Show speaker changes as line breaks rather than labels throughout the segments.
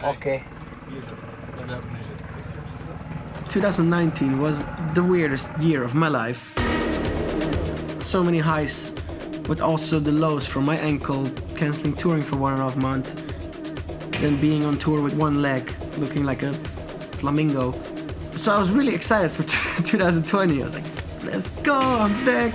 Okay. 2019 was the weirdest year of my life. So many highs, but also the lows from my ankle, canceling touring for 1.5 months, then being on tour with one leg, looking like a flamingo. So I was really excited for 2020. I was like, let's go, I'm back.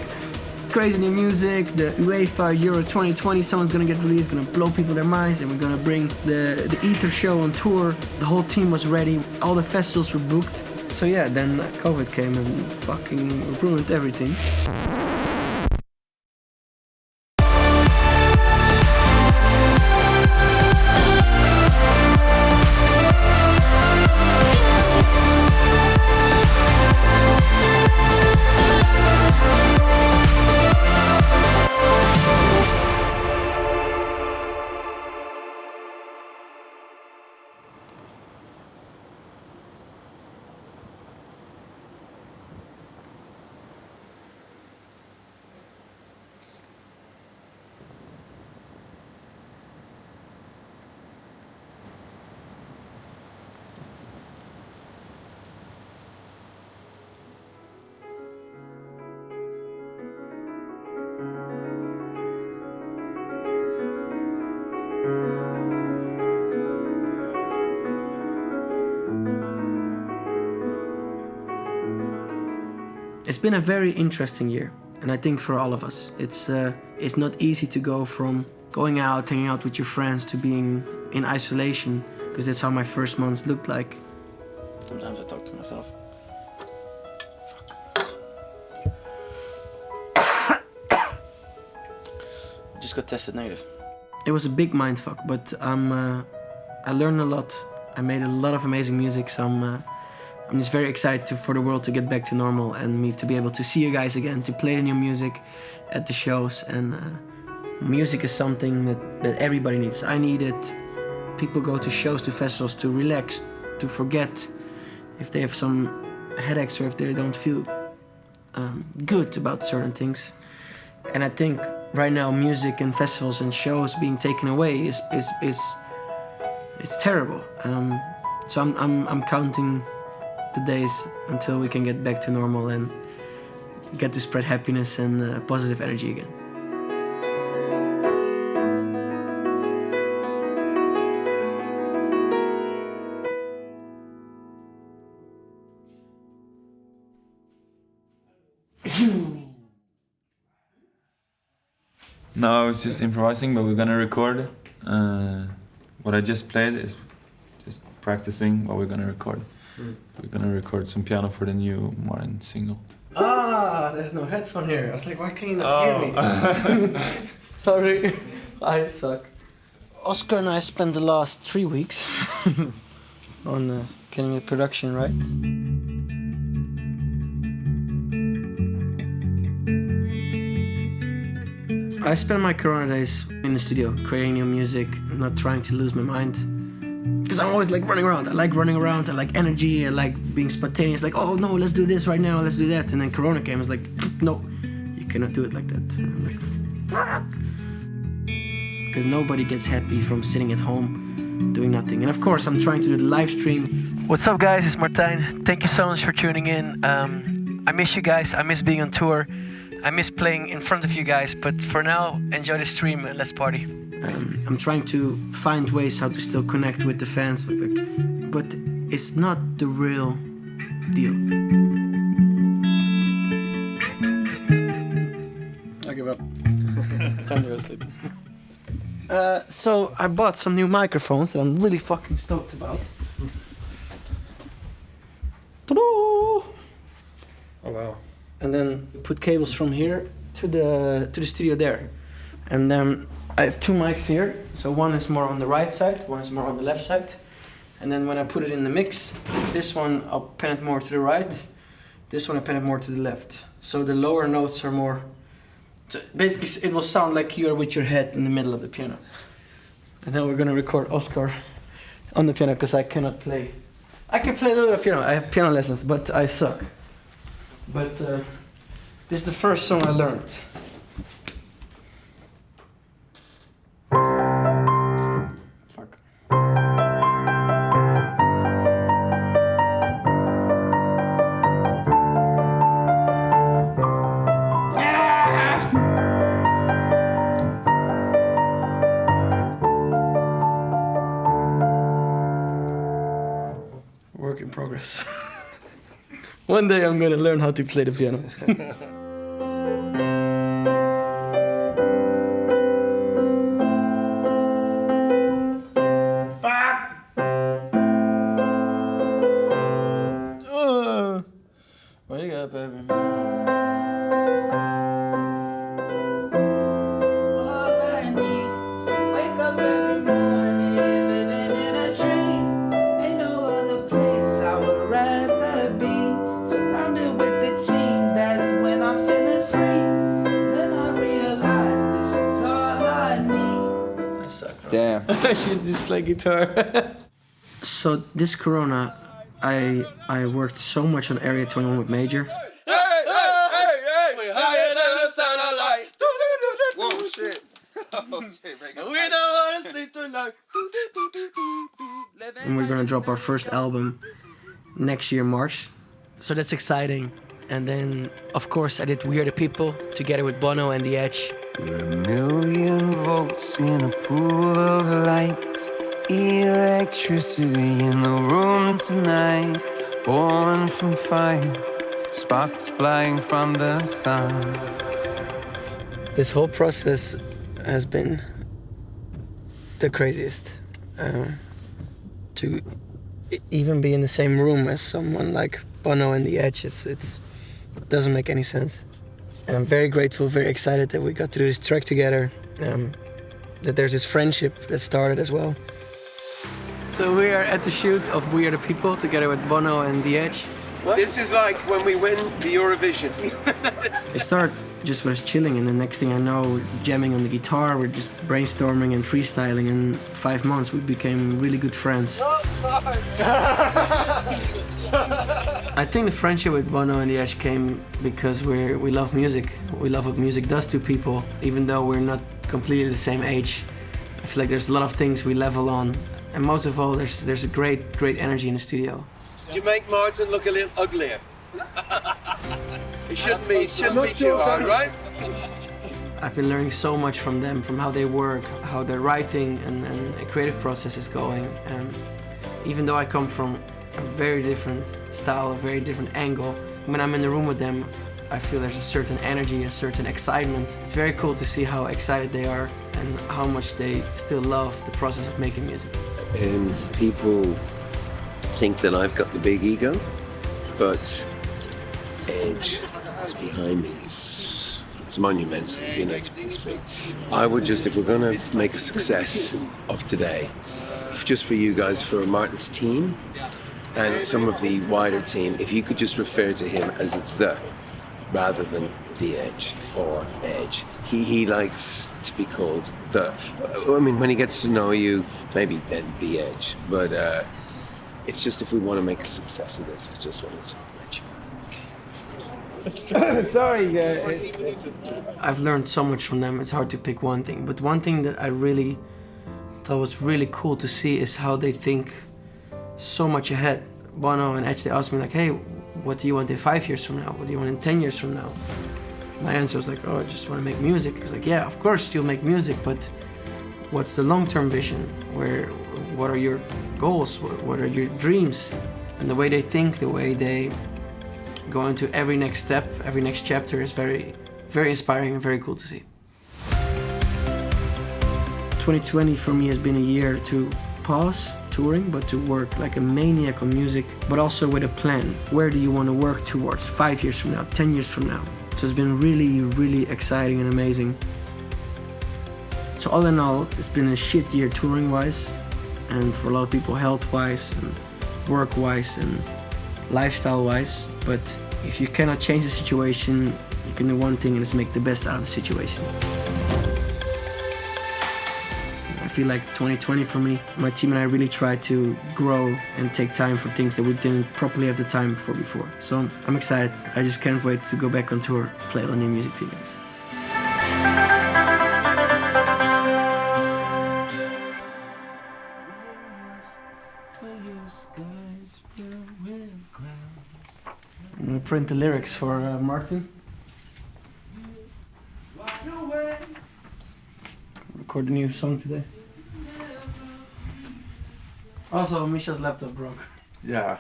Crazy new music, the UEFA Euro 2020 song's gonna get released, gonna blow people their minds, and we're gonna bring the Ether show on tour. The whole team was ready, all the festivals were booked. So yeah, then COVID came and fucking ruined everything. It's been a very interesting year, and I think for all of us, it's not easy to go from going out, hanging out with your friends, to being in isolation, because that's how my first months looked like. Sometimes I talk to myself. Just got tested negative. It was a big mindfuck, but I learned a lot. I made a lot of amazing music, so I'm just very excited for the world to get back to normal and me to be able to see you guys again, to play the new music at the shows. And music is something that everybody needs. I need it. People go to shows, to festivals to relax, to forget if they have some headaches or if they don't feel good about certain things. And I think right now music and festivals and shows being taken away is it's terrible. So I'm counting the days until we can get back to normal and get to spread happiness and positive energy again.
No, I was just improvising, but we're gonna record. What I just played is just practicing what we're gonna record. We're gonna record some piano for the new Martin single.
Ah, there's no headphone here. I was like, why can't you not hear me? Sorry, I suck. Oscar and I spent the last 3 weeks on getting the production right. I spend my Corona days in the studio, creating new music, not trying to lose my mind. Because I'm always like running around. I like running around, I like energy, I like being spontaneous, like, oh no, let's do this right now, let's do that. And then Corona came, I was like, no, you cannot do it like that. And I'm like, fuck. Because nobody gets happy from sitting at home doing nothing. And of course, I'm trying to do the live stream. What's up guys, it's Martijn. Thank you so much for tuning in. I miss you guys, I miss being on tour. I miss playing in front of you guys, but for now, enjoy the stream and let's party. I'm trying to find ways how to still connect with the fans, but it's not the real deal. I give up. Time to go sleep. So I bought some new microphones that I'm really fucking stoked about. Ta-da! Oh wow. And then put cables from here to the studio there. And then I have 2 mics here. So one is more on the right side, one is more on the left side. And then when I put it in the mix, this one I'll pan it more to the right. This one I pan it more to the left. So the lower notes are more... So basically it will sound like you are with your head in the middle of the piano. And then we're gonna record Oscar on the piano because I cannot play. I can play a little bit of piano, I have piano lessons, but I suck. But this is the first song I learned. Fuck. work in progress. One day I'm gonna learn how to play the piano. Wake up every morning. Wake up every morning, living in a dream. Ain't no other place I would rather be. Surrounded with the team, that's when I'm feeling free. Then I realize this is all I need. I suck, bro. Damn. I should just play guitar. So this Corona, I worked so much on Area 21 with Major. Hey, hey, hey, hey! We're higher than the satellite. Whoa, shit. Oh, shit, we don't want to sleep tonight. And we're gonna drop our first album next year, March. So that's exciting. And then, of course, I did We Are the People together with Bono and The Edge.
We're a million volts in a pool of light. Electricity in the room tonight. Born from fire, sparks flying from the sun.
This whole process has been the craziest. To even be in the same room as someone like Bono and The Edge, it doesn't make any sense. And I'm very grateful, very excited that we got to do this track together. That there's this friendship that started as well. So we are at the shoot of We Are the People together with Bono and The Edge.
What? This is like when we win the Eurovision.
It started just with us chilling, and the next thing I know, jamming on the guitar, we're just brainstorming and freestyling. In 5 months, we became really good friends. I think the friendship with Bono and The Edge came because we love music. We love what music does to people, even though we're not completely the same age. I feel like there's a lot of things we level on. And most of all, there's a great energy in the studio.
You make Martin look a little uglier. It shouldn't be too hard, right?
I've been learning so much from them, from how they work, how their writing and a creative process is going. And even though I come from a very different style, a very different angle, when I'm in the room with them, I feel there's a certain energy, a certain excitement. It's very cool to see how excited they are and how much they still love the process of making music.
And people think that I've got the big ego, but Edge is behind me. It's monumental, you know, it's big. I would just, if we're gonna make a success of today, just for you guys, for Martin's team and some of the wider team, if you could just refer to him as the rather than The Edge or Edge. He likes to be called the. I mean, when he gets to know you, maybe then The Edge. But it's just if we want to make a success of this, I just wanted to let you.
Sorry.
I've learned so much from them. It's hard to pick one thing. But one thing that I really thought was really cool to see is how they think so much ahead. Bono and Edge, they asked me like, hey, what do you want in 5 years from now? What do you want in 10 years from now? My answer was like, oh, I just want to make music. He was like, yeah, of course you'll make music, but what's the long-term vision? What are your goals? What are your dreams? And the way they think, the way they go into every next step, every next chapter is very, very inspiring and very cool to see. 2020 for me has been a year to pause touring, but to work like a maniac on music, but also with a plan. Where do you want to work towards 5 years from now, 10 years from now? So it's been really, really exciting and amazing. So all in all, it's been a shit year touring-wise, and for a lot of people health-wise and work-wise and lifestyle-wise. But if you cannot change the situation, you can do one thing, and it's make the best out of the situation. I feel like 2020 for me, my team and I really tried to grow and take time for things that we didn't properly have the time for before. So I'm excited. I just can't wait to go back on tour, play all new music to you guys. I'm gonna print the lyrics for Martin. Record a new song today. Also, Misha's laptop broke.
Yeah.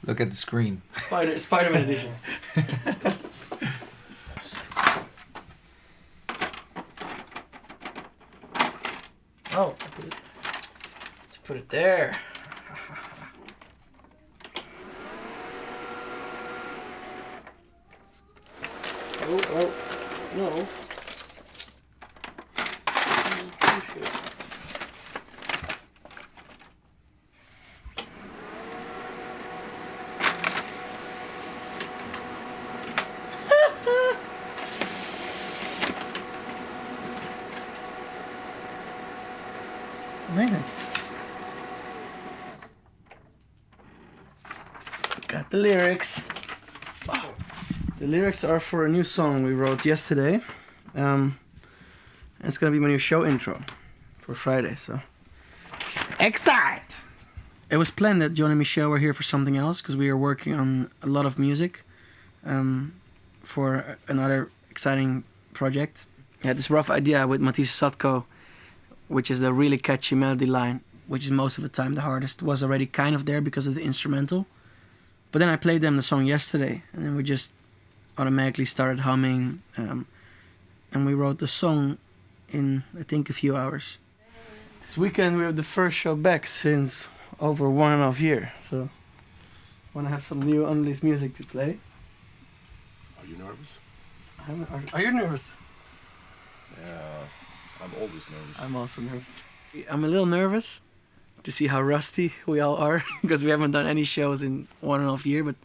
Look at the screen.
Spider-Man edition. Oh, let's put it there. Oh, no. Amazing. Got the lyrics. Wow. The lyrics are for a new song we wrote yesterday. It's gonna be my new show intro for Friday, so excited! It was planned that John and Michelle were here for something else because we are working on a lot of music for another exciting project. I had this rough idea with Matisse Satko, which is the really catchy melody line, which is most of the time the hardest, was already kind of there because of the instrumental. But then I played them the song yesterday, and then we just automatically started humming, and we wrote the song in, I think, a few hours. This weekend we have the first show back since over 1.5 years, so I want to have some new unreleased music to play.
Are you nervous?
Are you nervous?
Yeah, I'm always nervous.
I'm also nervous. I'm a little nervous to see how rusty we all are because we haven't done any shows in 1.5 years, but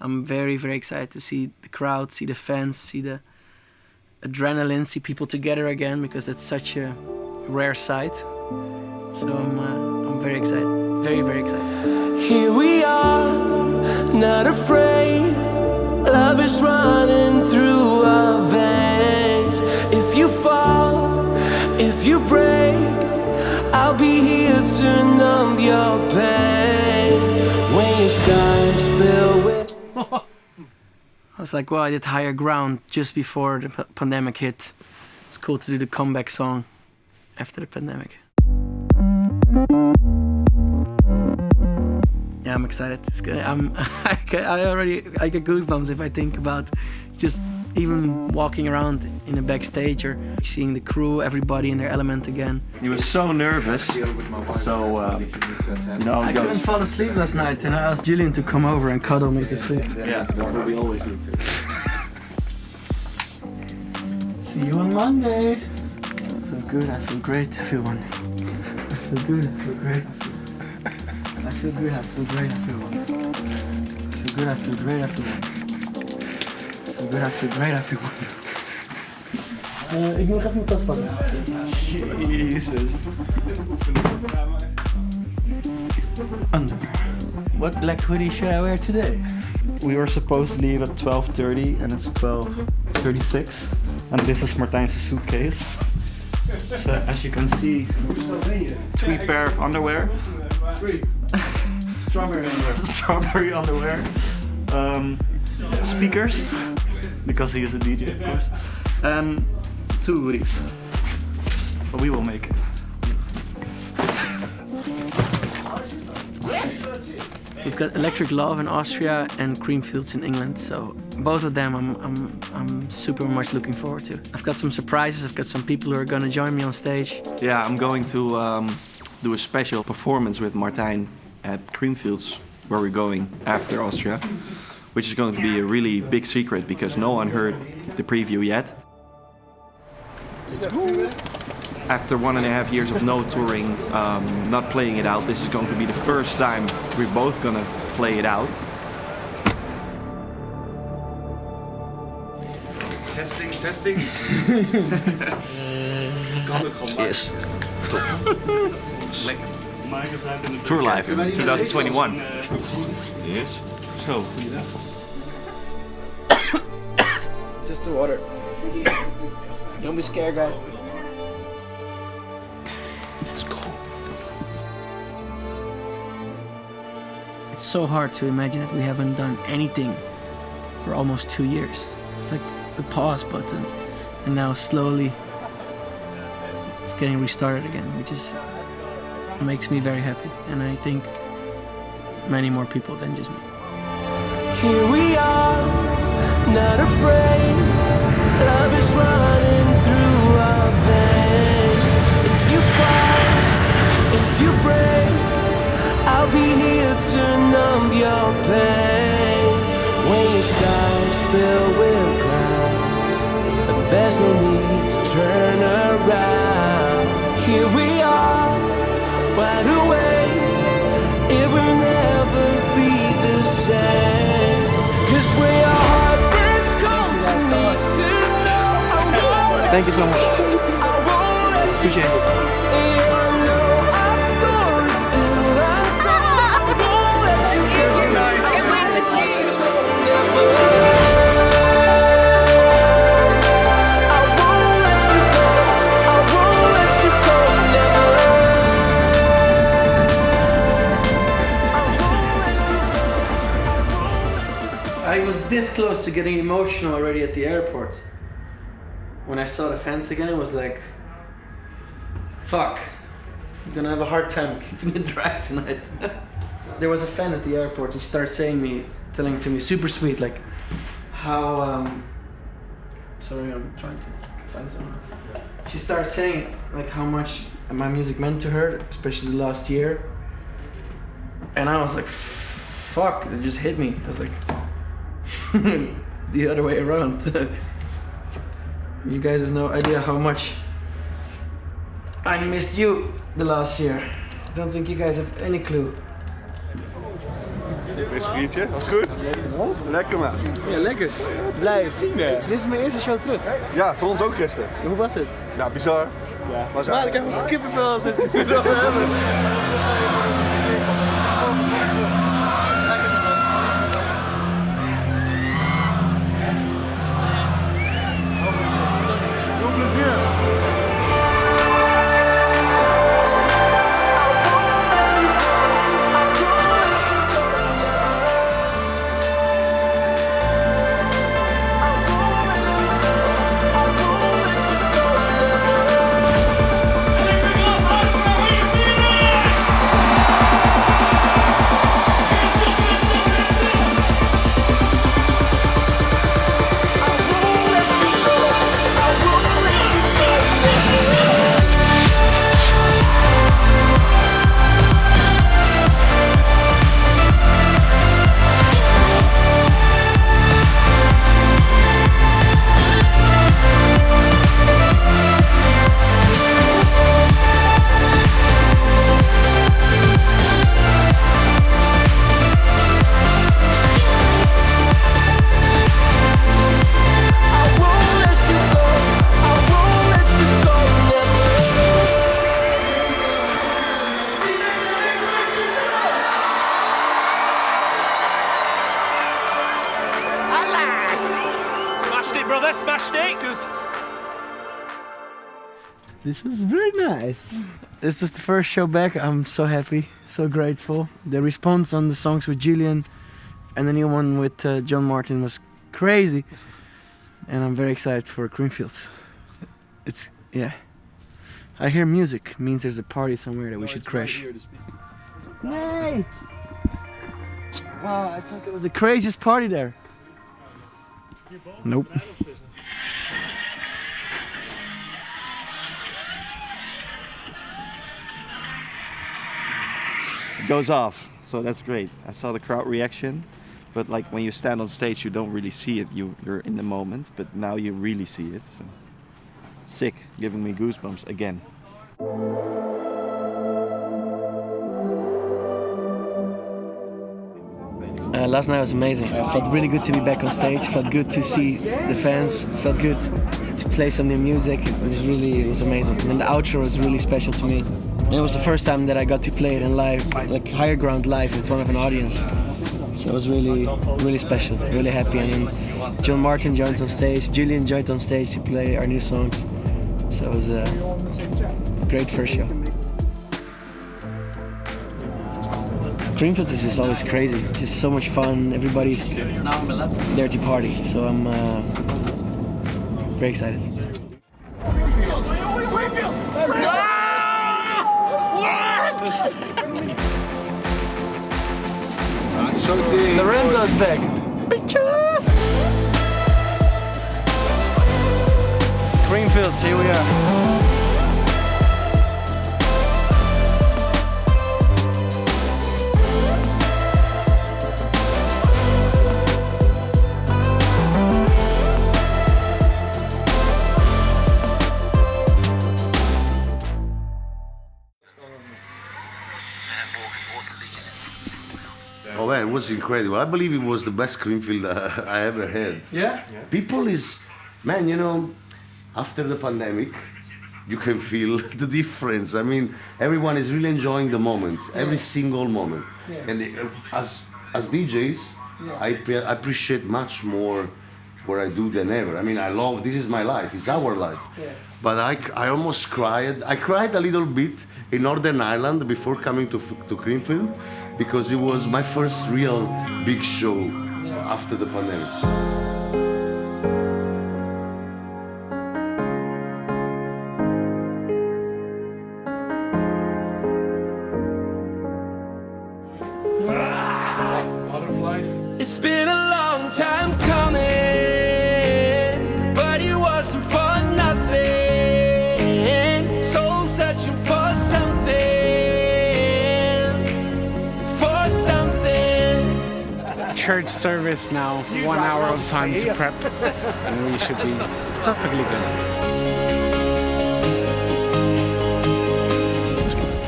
I'm very, very excited to see the crowd, see the fans, see the adrenaline, see people together again because it's such a rare sight. So I'm very excited, very, very excited.
Here we are, not afraid. Love is running through our veins. If you fall, if you break, I'll be here to numb your pain. When your stars fill with
I was like, well, I did Higher Ground just before the pandemic hit. It's cool to do the comeback song after the pandemic. Yeah, I'm excited. It's gonna. I get goosebumps if I think about just even walking around in a backstage or seeing the crew, everybody in their element again.
He was so nervous, so
I couldn't fall asleep last night, and I asked Julian to come over and cuddle me to sleep.
yeah, that's what we always do.
See you on Monday. I feel good. I feel great. I feel wonderful. I feel good. I feel great. I feel good. I feel great. I feel wonderful. I feel good. I feel great. I feel wonderful. I feel good. I feel great. I feel wonderful. Ik moet even mijn tas pakken.
Jesus.
Underwear. What black hoodie should I wear today?
We were supposed to leave at 12:30 and it's 12:36. And this is Martijn's suitcase. So as you can see, 3 pair of underwear.
3. Strawberry underwear.
Strawberry underwear. Speakers, because he is a DJ, of course. And 2 hoodies. But we will make it.
We've got Electric Love in Austria and Creamfields in England, so both of them I'm super much looking forward to. I've got some surprises, I've got some people who are gonna join me on stage.
Yeah, I'm going to do a special performance with Martijn at Creamfields, where we're going after Austria, which is going to be a really big secret because no one heard the preview yet. Let's go! After 1.5 years of no touring, not playing it out, this is going to be the first time we're both gonna play it out.
Testing, testing.
Yes. Top. Tour Live 2021. Yes. So,
Just the water. Don't be scared, guys.
let's go.
It's so hard to imagine that we haven't done anything for almost 2 years. It's like the pause button, and now slowly it's getting restarted again, which is makes me very happy, and I think many more people than just me.
Here we are, not afraid. Love is running through our veins. If you fall, if you break, I'll be here to numb your pain. When your stars fill with clouds, there's no need to turn around. Here we are, wide awake. It will never be the same. 'Cause where your heart is cold, you need to know. I won't
Thank you so much.
I won't let you
Appreciate
go.
it.
And I know our story's still untold. I won't let you go.
Can't wait to see you.
Never. I won't let you go. I won't let you go. Never. I won't let you go. I won't let you go.
I was this close to getting emotional already at the airport. When I saw the fans again, it was like, fuck, I'm gonna have a hard time keeping it dry tonight. There was a fan at the airport. He started telling to me, super sweet, like how. Sorry, I'm trying to find someone. She started saying like how much my music meant to her, especially the last year. And I was like, fuck, it just hit me. I was like, the other way around. You guys have no idea how much I missed you the last year. I don't think you guys have any clue.
Best vriendje, was goed? Lekker man.
Ja, lekker. Blij zien we. Dit is mijn eerste show terug.
Ja, voor ons ook gisteren.
Hoe was het?
Ja, bizar.
Ja.
Was
Maar ik heb een kippenvel als het hebben.
Veel plezier.
Brother, smashed it. Good.
This was very nice. This was the first show back. I'm so happy, so grateful. The response on the songs with Julian and the new one with John Martin was crazy. And I'm very excited for Creamfields. Yeah. I hear music, means there's a party somewhere that we should crash. Nay! Wow, I thought there was the craziest party there. Nope.
It goes off, so that's great. I saw the crowd reaction, but like when you stand on stage, you don't really see it. You're in the moment, but now you really see it. So sick, giving me goosebumps again.
Last night was amazing. It felt really good to be back on stage. Felt good to see the fans. Felt good to play some new music. It was amazing. And the outro was really special to me. And it was the first time that I got to play it in live, like higher ground live in front of an audience. So it was really, really special. Really happy. And then John Martin joined on stage. Julian joined on stage to play our new songs. So it was a great first show. Creamfields is just always crazy, just so much fun. Everybody's there to party, so I'm very excited.
Zo team.
Lorenzo's back. Cheers! Greenfields, here we are.
Oh man, it was incredible. I believe it was the best Creamfield I ever had.
Yeah?
People is, man, you know, after the pandemic, you can feel the difference. I mean, everyone is really enjoying the moment, every single moment.
Yeah.
And as DJs, I appreciate much more what I do than ever. I mean, I love, this is my life, it's our life.
Yeah.
But I almost cried. I cried a little bit in Northern Ireland before coming to Creamfield, because it was my first real big show after the pandemic.
Butterflies.
It's been a long time coming, but it wasn't for nothing. Soul searching for something, for something.
Church service now, 1 hour of time to prep, and we should be perfectly good.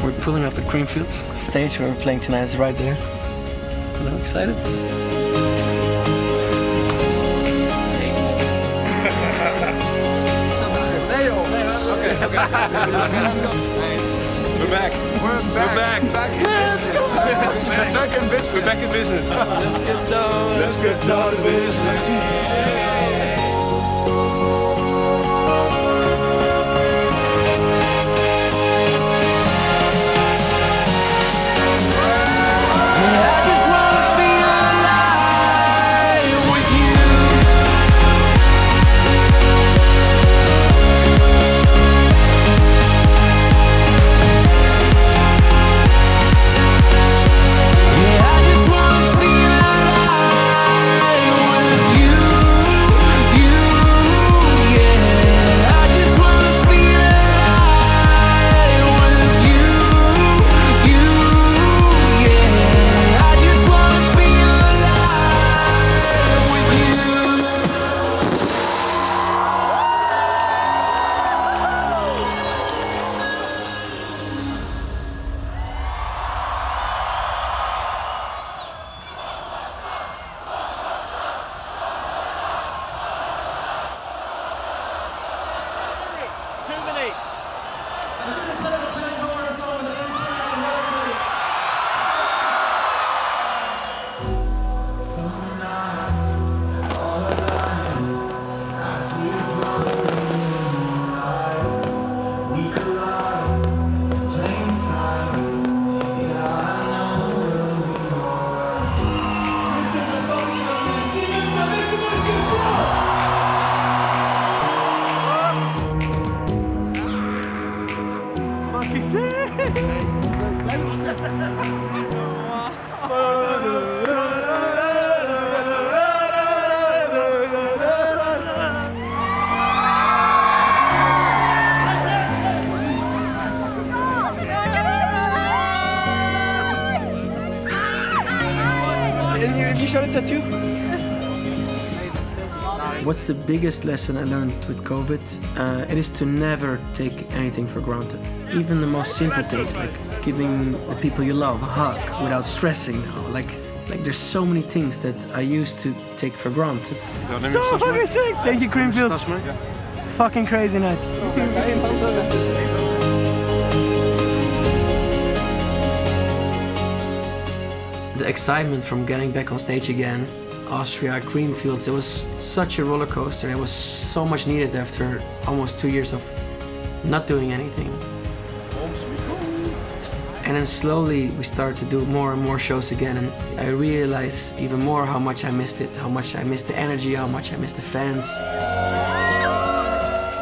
We're pulling up at Creamfields. The stage where we're playing tonight is right there. And I'm excited.
Okay. Let's go.
We're back.
We're back. Back in business. Back in business.
We're back in business.
Let's get down to business.
Have you shot a tattoo? What's the biggest lesson I learned with COVID? It is to never take anything for granted. Even the most simple things, like giving the people you love a hug without stressing now. Like there's so many things that I used to take for granted. So fucking sick! Thank you, Creamfields. Fucking crazy night. The excitement from getting back on stage again, Austria, Creamfields, it was such a roller coaster. It was so much needed after almost 2 years of not doing anything. And then slowly we started to do more and more shows again, and I realized even more how much I missed it, how much I missed the energy, how much I missed the fans.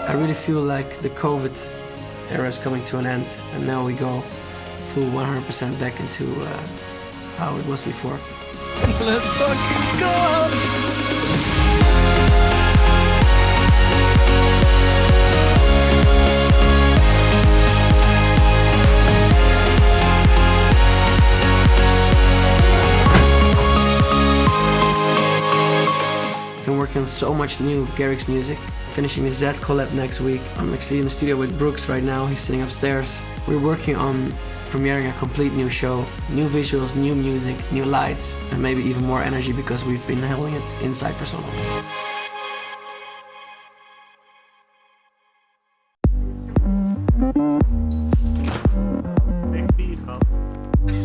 I really feel like the COVID era is coming to an end, and now we go full 100% back into how it was before. Let's fucking go! on so much new Garrix music. Finishing the Z collab next week. I'm actually in the studio with Brooks right now. He's sitting upstairs. We're working on premiering a complete new show. New visuals, new music, new lights, and maybe even more energy because we've been holding it inside for so long.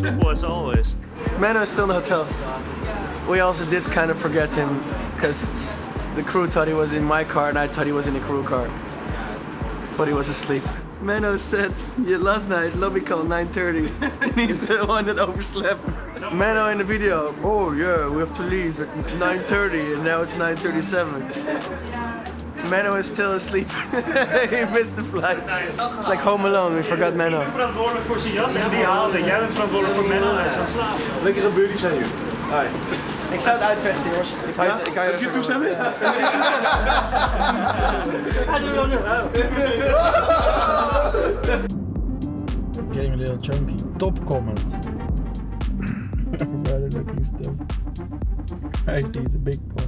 Simple as always.
Mano is still in the hotel. We also did kind of forget him because the crew thought he was in my car and I thought he was in the crew car. But he was asleep. Mano said last night lobby call 9:30 and he's the one that overslept. Mano in the video, oh yeah, we have to leave at 9:30 and now it's 9:37. Mano is still asleep. He missed the flight. It's like Home Alone, we forgot Mano.
Ik ben verantwoordelijk voor zijn jas en die haalde. Jij bent verantwoordelijk voor Menno en zijn slaap.
Lekker dat buddies zijn hier. Hi.
Ik zou het uitvechten, jongens. Ik ga
Heb je toestemming?
Getting a little chunky. Top comment. Brother looking stupid. Christ, he's a big boy.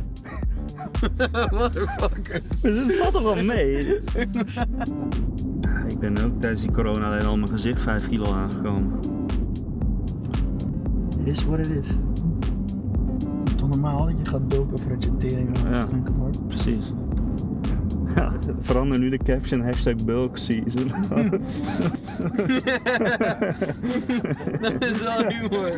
Motherfuckers.
Het valt er wel mee. Ik ben ook tijdens die corona alleen al mijn gezicht 5 kilo aangekomen.
It is what it is.
Het is toch normaal dat je gaat doken voordat je tering gaat worden?
Precies. Ja, verander nu de caption #bulk season.
Dat is wel humor.